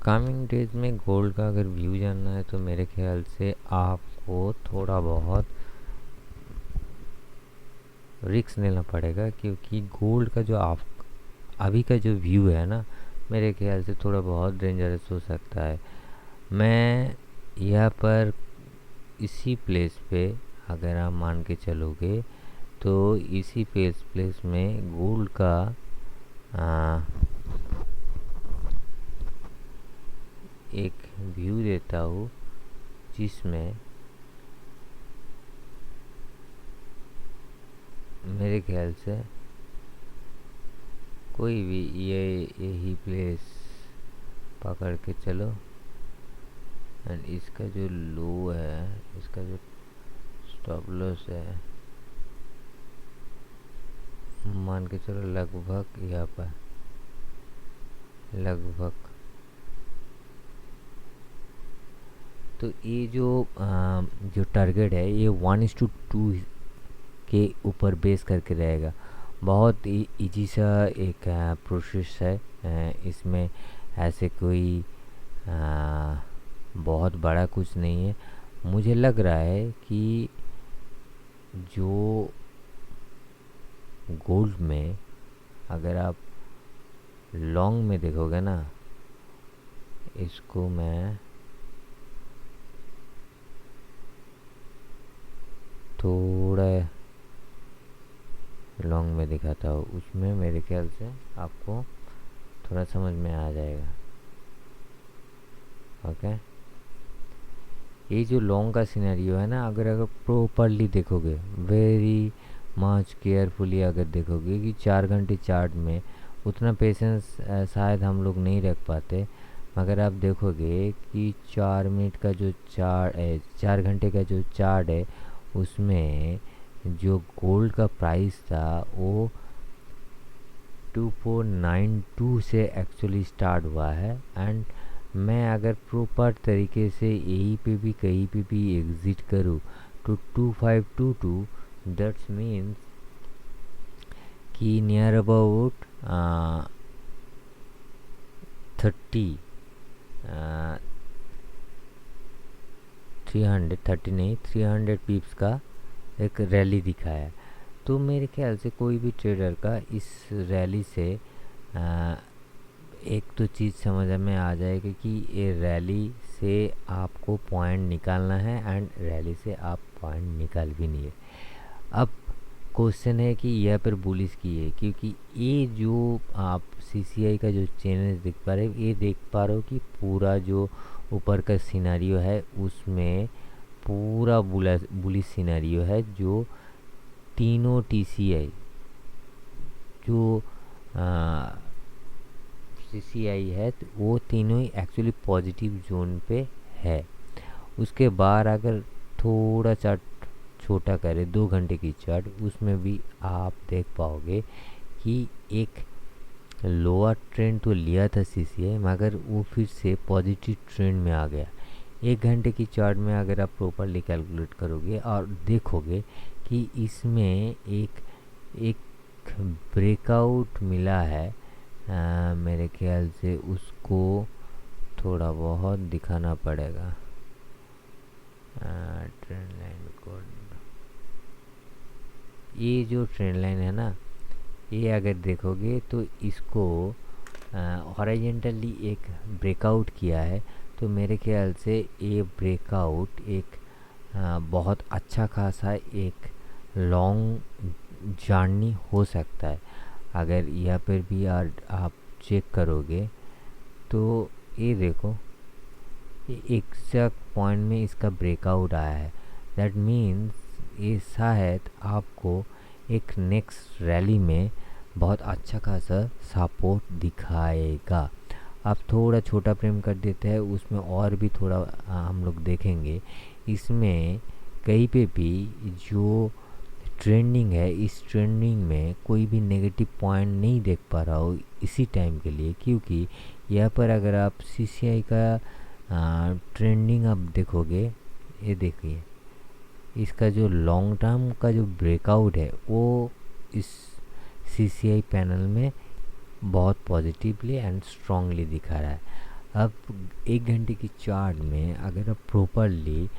Coming days में gold का अगर व्यू जानना है तो मेरे ख्याल से आपको थोड़ा बहुत रिस्क लेना पड़ेगा, क्योंकि गोल्ड का जो आप अभी का जो व्यू है ना, मेरे ख्याल से थोड़ा बहुत डेंजरस हो सकता है। मैं यहाँ पर इसी प्लेस पे अगर आप मान के चलोगे तो इसी प्लेस में गोल्ड का आ, एक व्यू देता हूँ, जिसमें मेरे ख्याल से कोई भी यही प्लेस पकड़ के चलो, एंड इसका जो लो है, इसका जो स्टॉप लॉस है, मान के चलो लगभग यहाँ पर लगभग। तो ये जो टारगेट है ये 1:2 के ऊपर बेस करके रहेगा। बहुत इजी सा एक प्रोसेस है, इसमें ऐसे कोई बहुत बड़ा कुछ नहीं है। मुझे लग रहा है कि जो गोल्ड में अगर आप लॉन्ग में देखोगे ना, इसको मैं थोड़ा लॉन्ग में दिखाता हूँ, उसमें मेरे ख्याल से आपको थोड़ा समझ में आ जाएगा। ओके, ये जो लॉन्ग का सिनेरियो है ना, अगर प्रॉपरली देखोगे, वेरी मच केयरफुली अगर देखोगे कि 4 घंटे चार्ट में उतना पेशेंस शायद हम लोग नहीं रख पाते, मगर आप देखोगे कि 4 मिनट का जो चार्ट है, 4 घंटे का जो चार्ट है, उसमें जो गोल्ड का प्राइस था वो 2492 से एक्चुअली स्टार्ट हुआ है। एंड मैं अगर प्रॉपर तरीके से यहीं पे भी कहीं पे भी एग्ज़िट करूँ तो 2522, दैट्स मीन्स कि नियर अबाउट 300 पिप्स का एक रैली दिखाया। तो मेरे ख्याल से कोई भी ट्रेडर का इस रैली से एक तो चीज़ समझ में आ जाएगी कि ये रैली से आपको पॉइंट निकालना है, एंड रैली से आप पॉइंट निकाल भी नहीं है। अब क्वेश्चन है कि यह पर बुलिश की है, क्योंकि ये जो आप सीसीआई का जो चैनल देख पा रहे हो, ये देख पा रहे हो कि पूरा जो ऊपर का सिनेरियो है उसमें पूरा बुलिश सिनेरियो है। जो तीनों टीसीआई जो सीसीआई है, तो वो तीनों ही एक्चुअली पॉजिटिव जोन पे है। उसके बाहर अगर थोड़ा चार्ट छोटा करें, 2 घंटे की चार्ट, उसमें भी आप देख पाओगे कि एक लोअर ट्रेंड तो लिया था सीसीआई, मगर वो फिर से पॉजिटिव ट्रेंड में आ गया। 1 घंटे की चार्ट में अगर आप प्रॉपरली कैलकुलेट करोगे और देखोगे कि इसमें एक ब्रेकआउट मिला है, मेरे ख्याल से उसको थोड़ा बहुत दिखाना पड़ेगा। ट्रेंड लाइन को, ये जो ट्रेंड लाइन है ना, ये अगर देखोगे तो इसको हॉरिजॉन्टली एक ब्रेकआउट किया है। तो मेरे ख्याल से ये ब्रेकआउट एक बहुत अच्छा खासा एक लॉन्ग जर्नी हो सकता है। अगर यहाँ पर भी आप चेक करोगे तो ये देखो, ये एग्जैक्ट पॉइंट में इसका ब्रेकआउट आया है। दैट मीन्स ये शायद आपको एक नेक्स्ट रैली में बहुत अच्छा खासा सपोर्ट दिखाएगा। आप थोड़ा छोटा फ्रेम कर देते हैं, उसमें और भी थोड़ा हम लोग देखेंगे। इसमें कहीं पे भी जो ट्रेंडिंग है, इस ट्रेंडिंग में कोई भी नेगेटिव पॉइंट नहीं देख पा रहा हो इसी टाइम के लिए, क्योंकि यहाँ पर अगर आप सीसीआई का ट्रेंडिंग आप देखोगे, ये देखिए इसका जो लॉन्ग टर्म का जो ब्रेकआउट है वो इस सीसीआई पैनल में बहुत पॉजिटिवली एंड स्ट्रांगली दिखा रहा है। अब 1 घंटे की चार्ट में अगर आप प्रॉपरली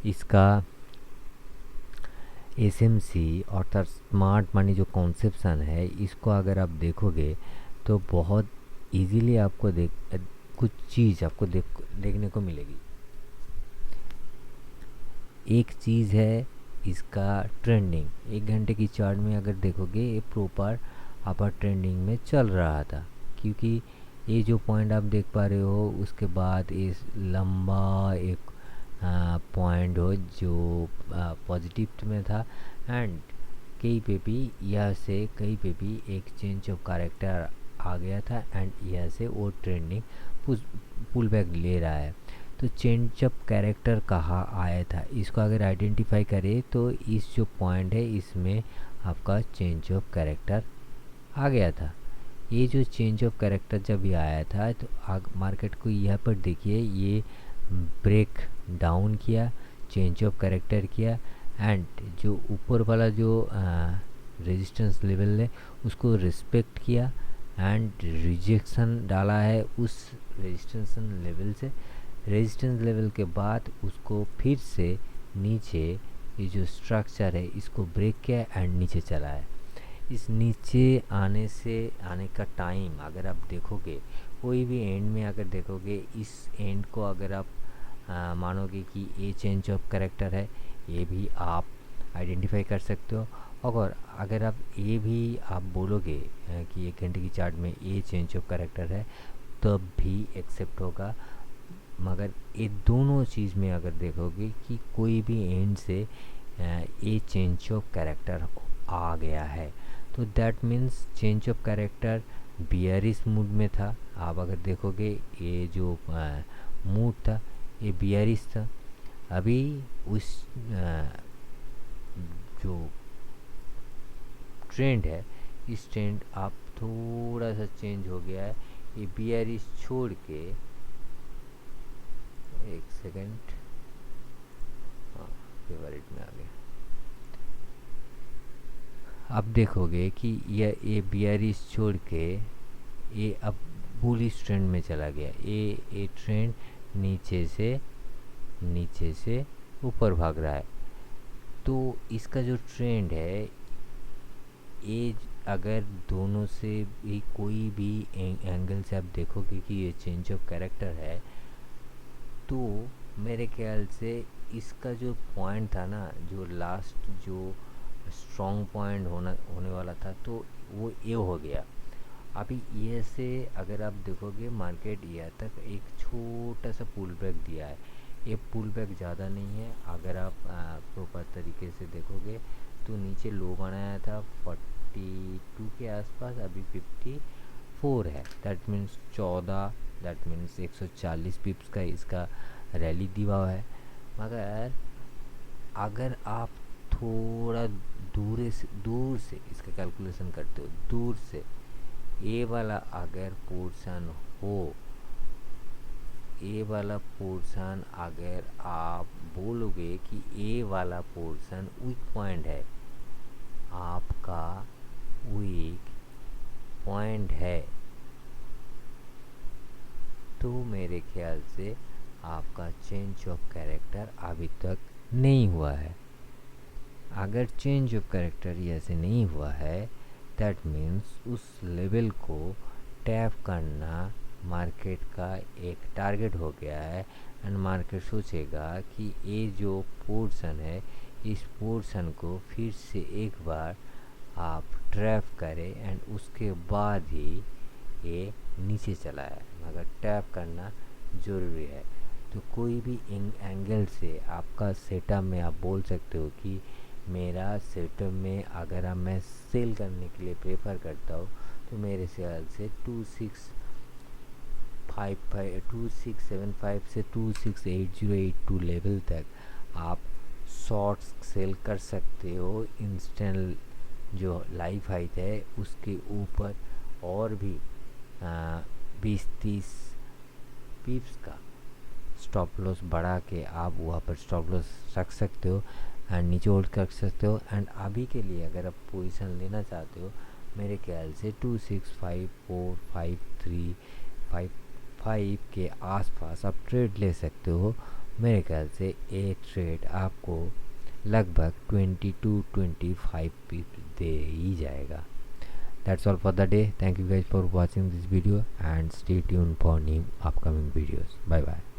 इसका एसएमसी अर्थात स्मार्ट मनी जो कॉन्सेप्शन है इसको अगर आप देखोगे तो बहुत इजीली आपको कुछ चीज़ आपको देखने को मिलेगी। एक चीज़ है इसका ट्रेंडिंग। 1 घंटे की चार्ट में अगर देखोगे ये प्रॉपर अपर ट्रेंडिंग में चल रहा था, क्योंकि ये जो पॉइंट आप देख पा रहे हो उसके बाद इस लंबा एक पॉइंट हो जो पॉजिटिव में था एंड कहीं पे भी यह से कहीं पे भी एक चेंज ऑफ कैरेक्टर आ गया था एंड यह से वो ट्रेंडिंग पुल बैक ले रहा है। तो चेंज ऑफ कैरेक्टर कहाँ आया था इसको अगर आइडेंटिफाई करें तो इस जो पॉइंट है इसमें आपका चेंज ऑफ कैरेक्टर आ गया था। ये जो चेंज ऑफ कैरेक्टर जब ये आया था तो मार्केट को यहाँ पर देखिए ये ब्रेक डाउन किया, चेंज ऑफ कैरेक्टर किया एंड जो ऊपर वाला जो रेजिस्टेंस लेवल है उसको रिस्पेक्ट किया एंड रिजेक्शन डाला है उस रेजिस्टेंस लेवल से। रेजिस्टेंस लेवल के बाद उसको फिर से नीचे ये जो स्ट्रक्चर है इसको ब्रेक किया एंड नीचे चला है। इस नीचे आने का टाइम अगर आप देखोगे कोई भी एंड में अगर देखोगे इस एंड को अगर आप मानोगे कि ये चेंज ऑफ कैरेक्टर है, ये भी आप आइडेंटिफाई कर सकते हो। और अगर आप ये भी आप बोलोगे कि 1 घंटे की चार्ट में ये चेंज ऑफ कैरेक्टर है तब भी एक्सेप्ट होगा। मगर ये दोनों चीज़ में अगर देखोगे कि कोई भी एंड से ये चेंज ऑफ कैरेक्टर आ गया है तो that means change of character bearish mood में था। आप अगर देखोगे ये जो मूड था ये बियरिश था। अभी उस जो ट्रेंड है इस ट्रेंड आप थोड़ा सा चेंज हो गया है। ये बियरिश छोड़ के एक सेकंड, हाँ फेवरेट में आ गया। आप देखोगे कि ये बियरिश छोड़ के ये अब बुलिश ट्रेंड में चला गया। ये ट्रेंड नीचे से ऊपर भाग रहा है। तो इसका जो ट्रेंड है ये अगर दोनों से भी कोई भी एंगल से आप देखोगे कि ये चेंज ऑफ कैरेक्टर है तो मेरे ख्याल से इसका जो पॉइंट था ना, जो लास्ट जो स्ट्रॉन्ग पॉइंट होने वाला था तो वो ये हो गया। अभी ये से अगर आप देखोगे मार्केट यहाँ तक एक छोटा सा पुल बैक दिया है। ये पुल बैक ज़्यादा नहीं है। अगर आप प्रॉपर तरीके से देखोगे तो नीचे लो बनाया था 42 के आसपास, अभी 54 है। दैट मीन्स 14, दैट मीन्स 140 पिप्स का इसका रैली दिया हुआ है। मगर अगर आप थोड़ा दूर से इसका कैलकुलेशन करते हो, दूर से ए वाला अगर पोर्शन हो, ए वाला पोर्शन अगर आप बोलोगे कि ए वाला पोर्शन वीक पॉइंट है, आपका वीक पॉइंट है, तो मेरे ख्याल से आपका चेंज ऑफ कैरेक्टर अभी तक नहीं हुआ है। अगर चेंज ऑफ कैरेक्टर ऐसे नहीं हुआ है दैट मीन्स उस लेवल को टैप करना मार्केट का एक टारगेट हो गया है एंड मार्केट सोचेगा कि ये जो पोर्शन है इस पोर्शन को फिर से एक बार आप ट्रैप करें एंड उसके बाद ही ये नीचे चला है। मगर टैप करना ज़रूरी है। तो कोई भी एंगल से आपका सेटअप में आप बोल सकते हो कि मेरा सेटअप में अगर मैं सेल करने के लिए प्रेफर करता हूँ तो मेरे ख्याल से 2675 से 268082 लेवल तक आप शॉर्ट्स सेल कर सकते हो। इंस्टेंट जो लाइफ हाइट है उसके ऊपर और भी 20-30 पिप्स का स्टॉप लॉस बढ़ा के आप वहाँ पर स्टॉप लॉस रख सकते हो एंड नीचे होल्ड कर सकते हो। एंड अभी के लिए अगर आप पोजीशन लेना चाहते हो मेरे ख्याल से 265453 5 के आसपास आप ट्रेड ले सकते हो। मेरे ख्याल से ये ट्रेड आपको लगभग 20 to 25 पिप दे ही जाएगा। That's all for the day. Thank you guys for watching this video and stay tuned for new upcoming videos. Bye bye.